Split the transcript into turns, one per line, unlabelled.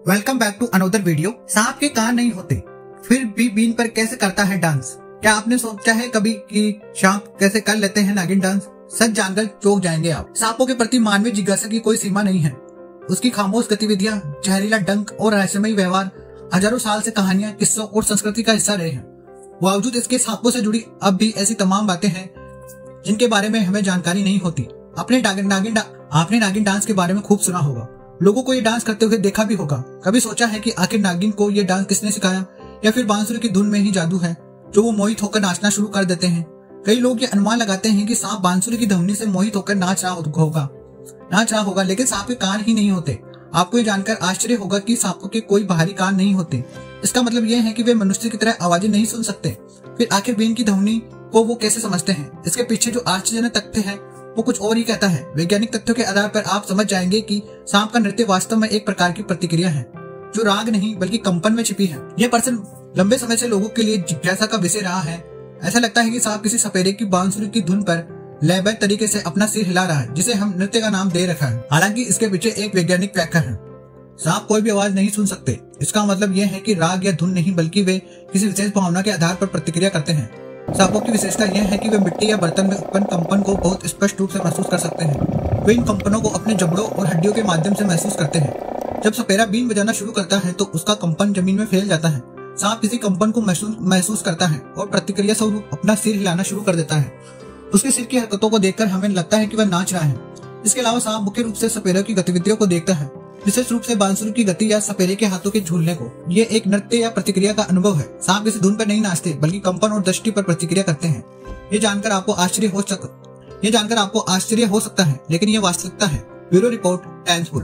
Welcome back to another video. सांप के कान नहीं होते फिर भी बीन पर कैसे करता है डांस। क्या आपने सोचा है कभी कि सांप कैसे कर लेते हैं नागिन डांस? सच जानकर चौंक जाएंगे आप। सांपों के प्रति मानवीय जिज्ञासा की कोई सीमा नहीं है। उसकी खामोश गतिविधियां, जहरीला डंक और रहस्यमयी व्यवहार हजारों साल से कहानियां, किस्सों और संस्कृति का हिस्सा रहे हैं। बावजूद इसके सांपों से जुड़ी अब भी ऐसी तमाम बातें हैं जिनके बारे में हमें जानकारी नहीं होती। आपने नागिन डांस के बारे में खूब सुना होगा, लोगों को ये डांस करते हुए देखा भी होगा। कभी सोचा है कि आखिर नागिन को ये डांस किसने सिखाया, या फिर बांसुरी की धुन में ही जादू है जो वो मोहित होकर नाचना शुरू कर देते हैं। कई लोग ये अनुमान लगाते हैं कि सांप बांसुरी की ध्वनि से मोहित होकर नाच रहा होगा, लेकिन सांप के कान ही नहीं होते। आपको ये जानकर आश्चर्य होगा कि सांपों के कोई बाहरी कान नहीं होते। इसका मतलब यह है कि वे मनुष्य की तरह आवाजें नहीं सुन सकते। फिर आखिर बीन की ध्वनि को वो कैसे समझते हैं? इसके पीछे जो आश्चर्यजनक तथ्य है वो कुछ और ही कहता है। वैज्ञानिक तथ्यों के आधार पर आप समझ जाएंगे कि सांप का नृत्य वास्तव में एक प्रकार की प्रतिक्रिया है जो राग नहीं बल्कि कंपन में छिपी है। यह प्रश्न लंबे समय से लोगों के लिए जिज्ञासा का विषय रहा है। ऐसा लगता है कि सांप किसी सपेरे की बांसुरी की धुन पर लयबद्ध तरीके से अपना सिर हिला रहा है, जिसे हम नृत्य का नाम दे रखा है। हालांकि इसके पीछे एक वैज्ञानिक व्याख्या है। सांप कोई भी आवाज नहीं सुन सकते। इसका मतलब यह है कि राग या धुन नहीं बल्कि वे किसी विशेष भावना के आधार पर प्रतिक्रिया करते हैं। सांपों की विशेषता यह है कि वे मिट्टी या बर्तन में उत्पन्न कंपन को बहुत स्पष्ट रूप से महसूस कर सकते हैं। वे इन कंपनों को अपने जबड़ों और हड्डियों के माध्यम से महसूस करते हैं। जब सपेरा बीन बजाना शुरू करता है तो उसका कंपन जमीन में फैल जाता है। सांप इसी कंपन को महसूस करता है और प्रतिक्रिया स्वरूप अपना सिर हिलाना शुरू कर देता है। उसके सिर की हरकतों को देखकर हमें लगता है कि वह नाच रहा है। इसके अलावा सांप मुख्य रूप से सपेरे की गतिविधियों को देखता है, विशेष रूप से बांसुरी की गति या सपेरे के हाथों के झूलने को। ये एक नृत्य या प्रतिक्रिया का अनुभव है। सांप किसी धुन पर नहीं नाचते बल्कि कंपन और दृष्टि पर प्रतिक्रिया करते हैं। ये जानकर आपको आश्चर्य हो सकता है, लेकिन यह वास्तविकता है। Bureau report, times full.